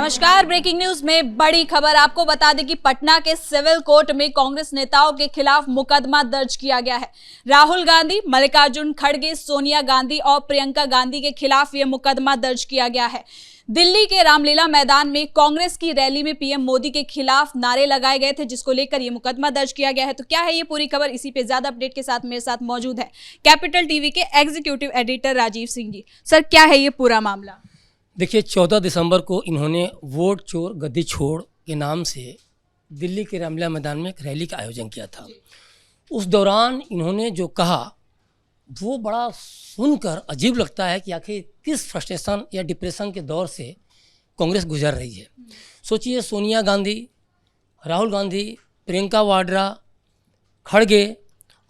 नमस्कार। Breaking news में बड़ी खबर आपको बता दें कि पटना के सिविल कोर्ट में कांग्रेस नेताओं के खिलाफ मुकदमा दर्ज किया गया है। राहुल गांधी, मल्लिकार्जुन खड़गे, सोनिया गांधी और प्रियंका गांधी के खिलाफ यह मुकदमा दर्ज किया गया है। दिल्ली के रामलीला मैदान में कांग्रेस की रैली में पीएम मोदी के खिलाफ नारे लगाए गए थे, जिसको लेकर ये मुकदमा दर्ज किया गया है। तो क्या है ये पूरी खबर, इसी पे ज्यादा अपडेट के साथ मेरे साथ मौजूद है कैपिटल टीवी के executive editor Rajiv Singh ji. Sir, क्या है ये पूरा मामला? देखिए, 14 दिसंबर को इन्होंने वोट चोर गद्दी छोड़ के नाम से दिल्ली के रामलीला मैदान में एक रैली का आयोजन किया था। उस दौरान इन्होंने जो कहा वो बड़ा सुनकर अजीब लगता है कि आखिर किस फ्रस्ट्रेशन या डिप्रेशन के दौर से कांग्रेस गुजर रही है। सोचिए, सोनिया गांधी, राहुल गांधी, प्रियंका वाड्रा, खड़गे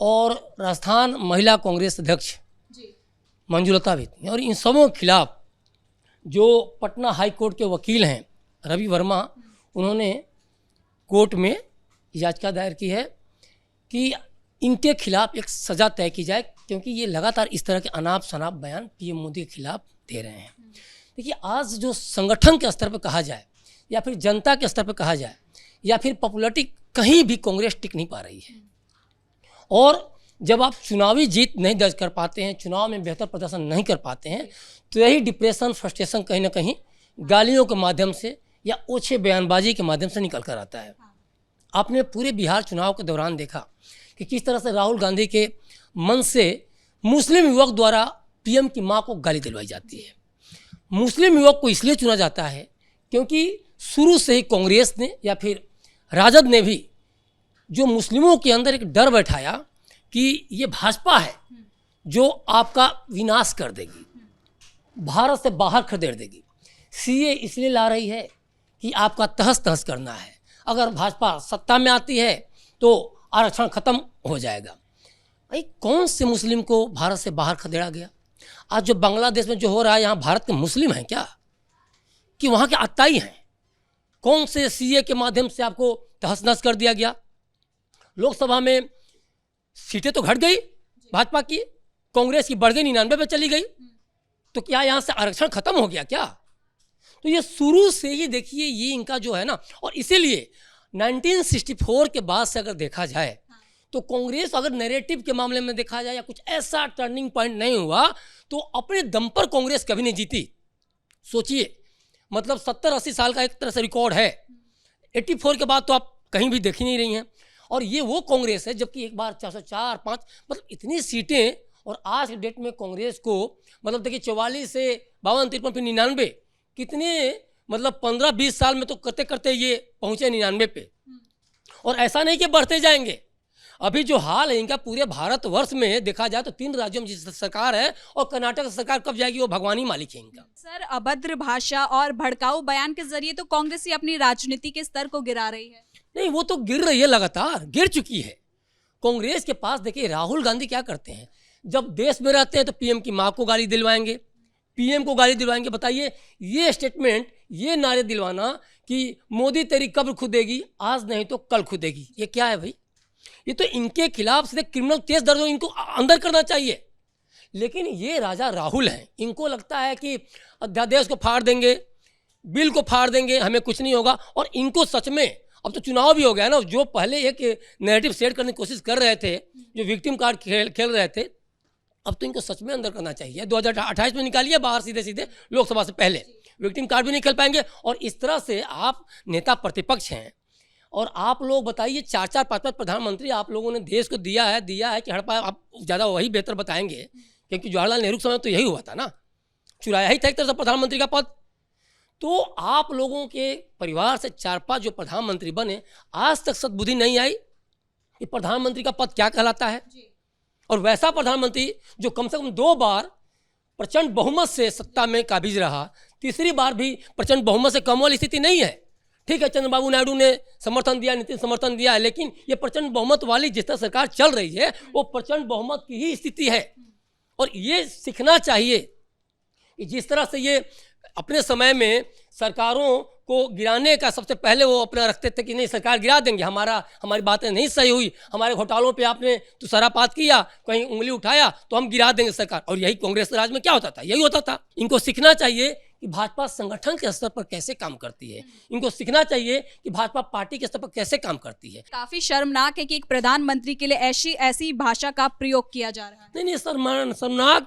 और राजस्थान महिला कांग्रेस अध्यक्ष मंजुलता भी थी, और इन सबों के खिलाफ जो पटना हाई कोर्ट के वकील हैं रवि वर्मा, उन्होंने कोर्ट में याचिका दायर की है कि इनके खिलाफ एक सज़ा तय की जाए, क्योंकि ये लगातार इस तरह के अनाप शनाप बयान पीएम मोदी के खिलाफ दे रहे हैं। देखिए, आज जो संगठन के स्तर पर कहा जाए या फिर जनता के स्तर पर कहा जाए या फिर पॉपुलरिटी, कहीं भी कांग्रेस टिक नहीं पा रही है। और जब आप चुनावी जीत नहीं दर्ज कर पाते हैं, चुनाव में बेहतर प्रदर्शन नहीं कर पाते हैं, तो यही डिप्रेशन, फ्रस्ट्रेशन कहीं ना कहीं गालियों के माध्यम से या ओछे बयानबाजी के माध्यम से निकल कर आता है। आपने पूरे बिहार चुनाव के दौरान देखा कि किस तरह से राहुल गांधी के मन से मुस्लिम युवक द्वारा पीएम की मां को गाली दिलवाई जाती है। मुस्लिम युवक को इसलिए चुना जाता है क्योंकि शुरू से ही कांग्रेस ने या फिर राजद ने भी जो मुस्लिमों के अंदर एक डर बैठाया कि ये भाजपा है जो आपका विनाश कर देगी, भारत से बाहर खदेड़ देगी। सीए इसलिए ला रही है कि आपका तहस तहस करना है, अगर भाजपा सत्ता में आती है तो आरक्षण खत्म हो जाएगा। भाई, कौन से मुस्लिम को भारत से बाहर खदेड़ा गया? आज जो बांग्लादेश में जो हो रहा है, यहाँ भारत के मुस्लिम हैं क्या, कि वहाँ के आताई हैं? कौन से सीए के माध्यम से आपको तहस नहस कर दिया गया? लोकसभा में सीटें तो घट गई भाजपा की, कांग्रेस की बढ़ गई, 99 पे चली गई। तो क्या यहाँ से आरक्षण खत्म हो गया क्या? तो ये शुरू से ही देखिए, ये इनका जो है ना, और इसीलिए 1964 के बाद से अगर देखा जाए तो कांग्रेस, अगर नैरेटिव के मामले में देखा जाए या कुछ ऐसा टर्निंग पॉइंट नहीं हुआ, तो अपने दम पर कांग्रेस कभी नहीं जीती। सोचिए, मतलब 70-80 साल का एक तरह से रिकॉर्ड है। 84 के बाद तो आप कहीं भी देख ही नहीं रही हैं। और ये वो कांग्रेस है जबकि एक बार 404, 5 मतलब इतनी सीटें, और आज के डेट में कांग्रेस को मतलब देखिए 44 से 52, 53 फिर 99, कितने मतलब 15-20 साल में तो करते करते ये पहुँचे 99 पे। और ऐसा नहीं कि बढ़ते जाएंगे। अभी जो हाल है इनका पूरे भारतवर्ष में देखा जाए तो 3 राज्यों में जिस सरकार है, और कर्नाटक सरकार कब जाएगी वो भगवान ही मालिक है इनका। सर, अभद्र भाषा और भड़काऊ बयान के जरिए तो कांग्रेस ही अपनी राजनीति के स्तर को गिरा रही है। नहीं, वो तो गिर रही है, लगातार गिर चुकी है। कांग्रेस के पास देखिए, राहुल गांधी क्या करते हैं, जब देश में रहते हैं तो पीएम की मां को गाली दिलवाएंगे, पीएम को गाली दिलवाएंगे। बताइए, ये स्टेटमेंट, ये नारे दिलवाना कि मोदी तेरी कब्र खुदेगी, आज नहीं तो कल खुदेगी, ये क्या है भाई? ये तो इनके खिलाफ सीधे क्रिमिनल केस दर्ज हो, इनको अंदर करना चाहिए। लेकिन ये राजा राहुल हैं, इनको लगता है कि अध्यादेश को फाड़ देंगे, बिल को फाड़ देंगे, हमें कुछ नहीं होगा। और इनको सच में अब तो चुनाव भी हो गया ना, जो पहले एक नैरेटिव सेट करने की कोशिश कर रहे थे, जो विक्टिम कार्ड खेल रहे थे, अब तो इनको सच में अंदर करना चाहिए। 2028 में निकालिए बाहर सीधे सीधे, लोकसभा से पहले विक्टिम कार्ड भी नहीं खेल पाएंगे। और इस तरह से आप नेता प्रतिपक्ष हैं, और आप लोग बताइए 4-4, 5-5 प्रधानमंत्री आप लोगों ने देश को दिया है कि हड़पा। आप ज़्यादा वही बेहतर बताएंगे, क्योंकि जवाहरलाल नेहरू के समय तो यही हुआ था ना, चुराया ही था एक तरह से प्रधानमंत्री का पद। तो आप लोगों के परिवार से 4-5 जो प्रधानमंत्री बने, आज तक सद्बुद्धि नहीं आई कि प्रधानमंत्री का पद क्या कहलाता है। और वैसा प्रधानमंत्री जो कम से कम 2 बार प्रचंड बहुमत से सत्ता में काबिज रहा, तीसरी बार भी प्रचंड बहुमत से कम वाली स्थिति नहीं है। ठीक है, चंद्रबाबू नायडू ने समर्थन दिया, नीतीश समर्थन दिया है, लेकिन ये प्रचंड बहुमत वाली जिस तरह सरकार चल रही है, वो प्रचंड बहुमत की ही स्थिति है। और ये सीखना चाहिए कि जिस तरह से ये अपने समय में सरकारों को गिराने का सबसे पहले वो अपना रखते थे कि नहीं, सरकार गिरा देंगे, हमारी बातें नहीं सही हुई, हमारे घोटालों पे आपने तुषारापात किया, कहीं उंगली उठाया तो हम गिरा देंगे सरकार। और यही कांग्रेस राज में क्या होता था, यही होता था। इनको सीखना चाहिए कि भाजपा संगठन के स्तर पर कैसे काम करती है। इनको सीखना चाहिए कि भाजपा पार्टी के स्तर पर कैसे काम करती है। काफी शर्मनाक है कि एक प्रधानमंत्री के लिए ऐसी भाषा का प्रयोग किया जा रहा है। नहीं, शर्मनाक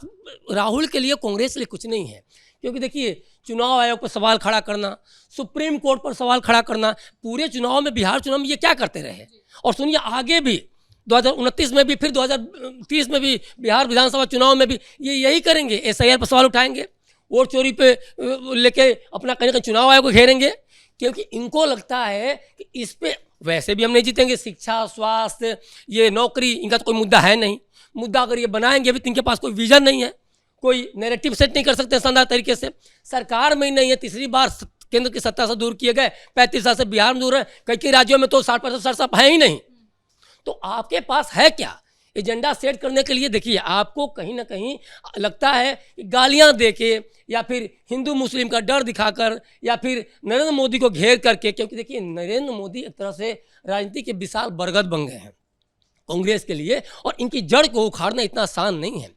राहुल के लिए, कांग्रेस के लिए कुछ नहीं है। क्योंकि देखिए, चुनाव आयोग पर सवाल खड़ा करना, सुप्रीम कोर्ट पर सवाल खड़ा करना, पूरे चुनाव में, बिहार चुनाव में ये क्या करते रहे। और सुनिए, आगे भी 2029 में भी, फिर 2030 में भी, बिहार विधानसभा चुनाव में भी ये यही करेंगे। SIR पर सवाल उठाएंगे, वोट चोरी पे लेके अपना कहीं ना कहीं चुनाव आयोग को घेरेंगे, क्योंकि इनको लगता है कि इस पे वैसे भी हम नहीं जीतेंगे। शिक्षा, स्वास्थ्य, ये नौकरी, इनका तो कोई मुद्दा है नहीं। मुद्दा अगर ये बनाएंगे भी तो इनके पास कोई विजन नहीं है, कोई नैरेटिव सेट नहीं कर सकते शानदार तरीके से। सरकार में ही नहीं है, तीसरी बार केंद्र की सत्ता से दूर किए गए, 35 साल से बिहार में दूर है, कई राज्यों में तो 60% साफ है ही नहीं। तो आपके पास है क्या एजेंडा सेट करने के लिए? देखिए, आपको कहीं ना कहीं लगता है कि गालियां देके या फिर हिंदू मुस्लिम का डर दिखाकर या फिर नरेंद्र मोदी को घेर करके, क्योंकि देखिए, नरेंद्र मोदी एक तरह से राजनीति के विशाल बरगद बन गए हैं कांग्रेस के लिए, और इनकी जड़ को उखाड़ना इतना आसान नहीं है।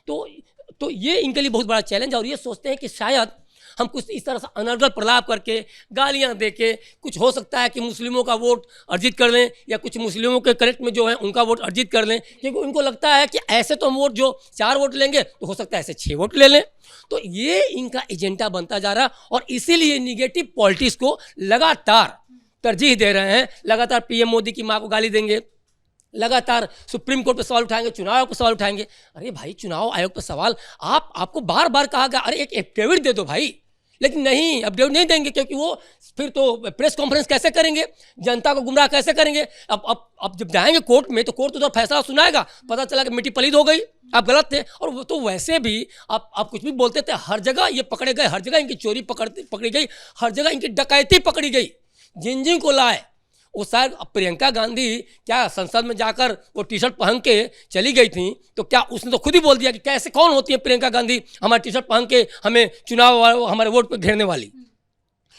तो ये इनके लिए बहुत बड़ा चैलेंज है। और ये सोचते हैं कि शायद हम कुछ इस तरह से अनर्गल प्रलाप करके, गालियां देके, कुछ हो सकता है कि मुस्लिमों का वोट अर्जित कर लें, या कुछ मुस्लिमों के करेक्ट में जो है उनका वोट अर्जित कर लें। क्योंकि उनको लगता है कि ऐसे तो हम वोट जो 4 वोट लेंगे, तो हो सकता है ऐसे 6 वोट ले लें। तो ये इनका एजेंडा बनता जा रहा है, और इसीलिए निगेटिव पॉलिटिक्स को लगातार तरजीह दे रहे हैं। लगातार PM मोदी की माँ को गाली देंगे, लगातार सुप्रीम कोर्ट पर सवाल उठाएंगे, चुनाव आयोग पर सवाल उठाएंगे। अरे भाई, चुनाव आयोग पर सवाल आपको बार बार कहा गया, अरे एक एफिडेविट दे दो भाई, लेकिन नहीं, एफिडेविट नहीं देंगे, क्योंकि वो फिर तो प्रेस कॉन्फ्रेंस कैसे करेंगे, जनता को गुमराह कैसे करेंगे। अब जब जाएंगे कोर्ट में, तो कोर्ट तो फैसला सुनाएगा, पता चला कि मिट्टी पलीद हो गई, आप गलत थे। और वो तो वैसे भी आप कुछ भी बोलते थे, हर जगह ये पकड़े गए, हर जगह इनकी चोरी पकड़ी गई, हर जगह इनकी डकैती पकड़ी गई, जिन को लाए। वो शायद प्रियंका गांधी क्या संसद में जाकर वो टी-शर्ट पहन के चली गई थी, तो क्या उसने तो खुद ही बोल दिया कि कैसे, कौन होती है प्रियंका गांधी हमारे टी-शर्ट पहन के हमें चुनाव, हमारे वोट पे घेरने वाली।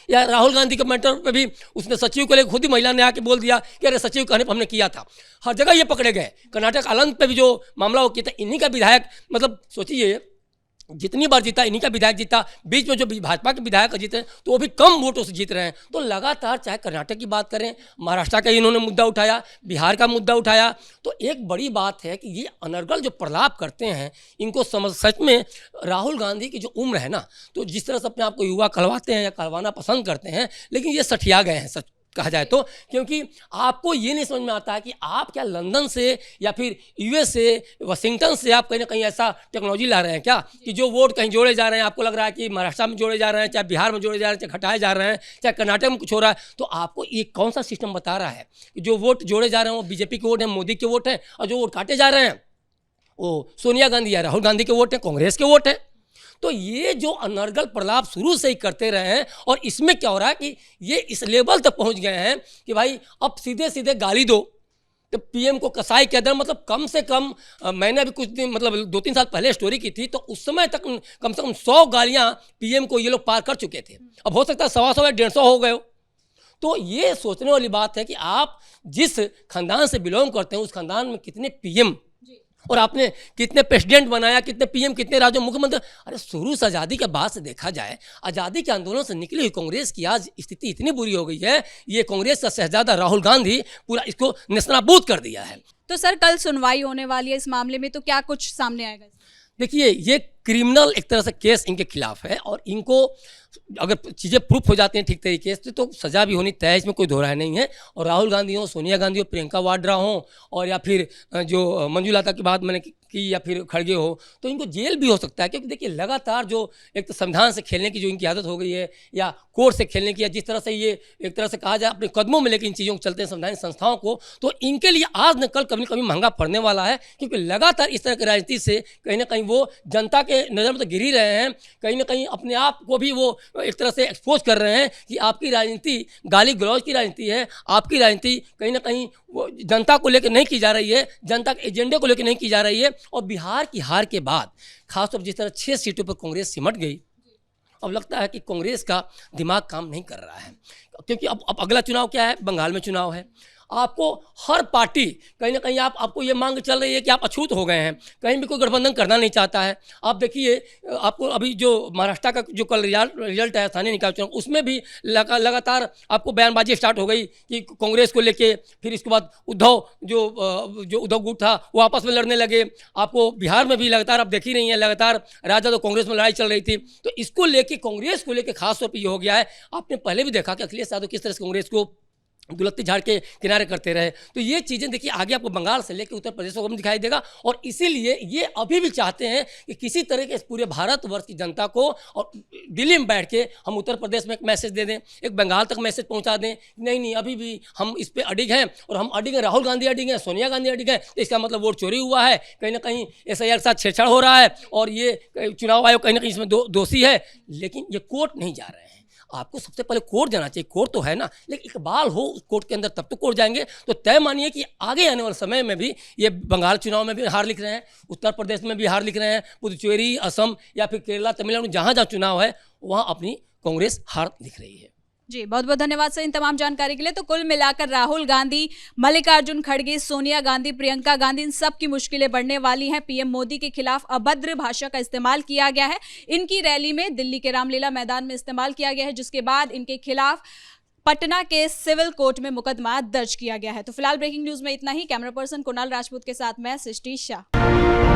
या राहुल गांधी के मैटर पे भी उसने सचिव को लेकर खुद ही महिला ने आके बोल दिया कि अरे सचिव कहने पर हमने किया था। हर जगह ये पकड़े गए। कर्नाटक आनंद पे भी जो मामला वो किया था, इन्हीं का विधायक, मतलब सोचिए, जितनी बार जीता इन्हीं का विधायक जीता, बीच में जो भाजपा के विधायक जीते तो वो भी कम वोटों से जीत रहे हैं। तो लगातार, चाहे कर्नाटक की बात करें, महाराष्ट्र का इन्होंने मुद्दा उठाया, बिहार का मुद्दा उठाया। तो एक बड़ी बात है कि ये अनर्गल जो प्रलाप करते हैं, इनको समझ, सच में राहुल गांधी की जो उम्र है ना, तो जिस तरह से अपने आप को युवा कहलवाते हैं या कहलवाना पसंद करते हैं, लेकिन ये सठिया गए हैं, सच कहा जाए तो। क्योंकि आपको ये नहीं समझ में आता है कि आप क्या लंदन से या फिर US से, वाशिंगटन से आप कहीं ना कहीं ऐसा टेक्नोलॉजी ला रहे हैं क्या कि जो वोट कहीं जोड़े जा रहे हैं, आपको लग रहा है कि महाराष्ट्र में जोड़े जा रहे हैं, चाहे बिहार में जोड़े जा रहे हैं, चाहे घटाए जा रहे हैं, चाहे कर्नाटक में कुछ हो रहा है। तो आपको ये कौन सा सिस्टम बता रहा है कि जो वोट जोड़े जा रहे हैं वो BJP के वोट हैं, मोदी के वोट हैं, और जो वोट काटे जा रहे हैं वो सोनिया गांधी या राहुल गांधी के वोट हैं, कांग्रेस के वोट हैं। तो ये जो अनर्गल प्रलाप शुरू से ही करते रहे हैं, और इसमें क्या हो रहा है कि ये इस लेवल तक पहुंच गए हैं कि भाई अब सीधे सीधे गाली दो तो PM को कसाई के अंदर, मतलब कम से कम मैंने अभी कुछ दिन, मतलब 2-3 साल पहले स्टोरी की थी, तो उस समय तक कम से कम 100 गालियां PM को ये लोग पार कर चुके थे। अब हो सकता है 100 या 150 हो गए हो। तो ये सोचने वाली बात है कि आप जिस खानदान से बिलोंग करते हैं, उस खानदान में कितने PM और आपने कितने प्रेसिडेंट बनाया, कितने PM, कितने राज्यों मुख्यमंत्री। अरे शुरू से आज़ादी के बाद से देखा जाए, आज़ादी के आंदोलन से निकली हुई कांग्रेस की आज स्थिति इतनी बुरी हो गई है, ये कांग्रेस का शहजादा राहुल गांधी पूरा इसको नेस्तनाबूद कर दिया है। तो सर, कल सुनवाई होने वाली है इस मामले में, तो क्या कुछ सामने आएगा? देखिए, ये क्रिमिनल एक तरह से केस इनके खिलाफ है, और इनको अगर चीज़ें प्रूफ हो जाती हैं ठीक तरीके से तो सज़ा भी होनी तय है, इसमें कोई दो राय नहीं है। और राहुल गांधी हो, सोनिया गांधी हो, प्रियंका वाड्रा हो, और या फिर जो मंजुलता की बात मैंने की, या फिर खड़गे हो, तो इनको जेल भी हो सकता है। क्योंकि देखिए, लगातार जो एक तो संविधान से खेलने की जो इनकी आदत हो गई है, या कोर्ट से खेलने की, या जिस तरह से ये एक तरह से कहा जाए अपने कदमों में लेकर इन चीज़ों को चलते हैं संवैधानिक संस्थाओं को, तो इनके लिए आज न कल कभी न कभी महंगा पड़ने वाला है। क्योंकि लगातार इस तरह की राजनीति से कहीं ना कहीं वो जनता के नज़र में तो गिर ही रहे हैं, कहीं ना कहीं अपने आप को भी वो एक तरह से एक्सपोज कर रहे हैं कि आपकी राजनीति गाली गलौज की राजनीति है, आपकी राजनीति कहीं ना कहीं वो जनता को लेकर नहीं की जा रही है, जनता के एजेंडे को लेकर नहीं की जा रही है। और बिहार की हार के बाद खासतौर पर जिस तरह 6 सीटों पर कांग्रेस सिमट गई, अब लगता है कि कांग्रेस का दिमाग काम नहीं कर रहा है। क्योंकि अब अगला चुनाव क्या है, बंगाल में चुनाव है, आपको हर पार्टी कहीं ना कहीं आपको ये मांग चल रही है कि आप अछूत हो गए हैं, कहीं भी कोई गठबंधन करना नहीं चाहता है। आप देखिए, आपको अभी जो महाराष्ट्र का जो कल रिजल्ट है स्थानीय निकाय चुनाव, उसमें भी लगातार आपको बयानबाजी स्टार्ट हो गई कि कांग्रेस को लेके, फिर इसके बाद उद्धव जो उद्धव गुट था वो आपस में लड़ने लगे। आपको बिहार में भी लगातार आप देख ही रही हैं, लगातार राजद और कांग्रेस में लड़ाई चल रही थी। तो इसको लेके, कांग्रेस को लेके खास तौर पर ये हो गया है। आपने पहले भी देखा कि अखिलेश यादव किस तरह से कांग्रेस को दुलत्ती झाड़ के किनारे करते रहे। तो ये चीज़ें देखिए आगे आपको बंगाल से लेकर उत्तर प्रदेश को दिखाई देगा, और इसीलिए ये अभी भी चाहते हैं कि किसी तरह के पूरे भारतवर्ष की जनता को, और दिल्ली में बैठ के हम उत्तर प्रदेश में एक मैसेज दे दें, एक बंगाल तक मैसेज पहुंचा दें, नहीं अभी भी हम इस पर अडिग हैं, और हम अडिग हैं, राहुल गांधी अडिग हैं, सोनिया गांधी अडिग हैं, तो इसका मतलब वोट चोरी हुआ है, कहीं ना कहीं SIR के साथ छेड़छाड़ हो रहा है, और ये चुनाव आयोग कहीं ना कहीं इसमें दोषी है। लेकिन ये कोर्ट नहीं जा रहे हैं। आपको सबसे पहले कोर्ट जाना चाहिए, कोर्ट तो है ना, लेकिन इकबाल हो उस कोर्ट के अंदर तब तो कोर्ट जाएंगे। तो तय मानिए कि आगे आने वाले समय में भी ये बंगाल चुनाव में भी हार लिख रहे हैं, उत्तर प्रदेश में भी हार लिख रहे हैं, पुदुचेरी, असम या फिर केरला, तमिलनाडु, जहाँ जहाँ चुनाव है वहाँ अपनी कांग्रेस हार लिख रही है। जी, बहुत बहुत धन्यवाद सर इन तमाम जानकारी के लिए। तो कुल मिलाकर राहुल गांधी, मल्लिकार्जुन खड़गे, सोनिया गांधी, प्रियंका गांधी, इन सब की मुश्किलें बढ़ने वाली हैं। PM मोदी के खिलाफ अभद्र भाषा का इस्तेमाल किया गया है। इनकी रैली में दिल्ली के रामलीला मैदान में इस्तेमाल किया गया है, जिसके बाद इनके खिलाफ पटना के सिविल कोर्ट में मुकदमा दर्ज किया गया है। तो फिलहाल ब्रेकिंग न्यूज में इतना ही। कैमरा पर्सन कुणाल राजपूत के साथ मैं सृष्टि शाह।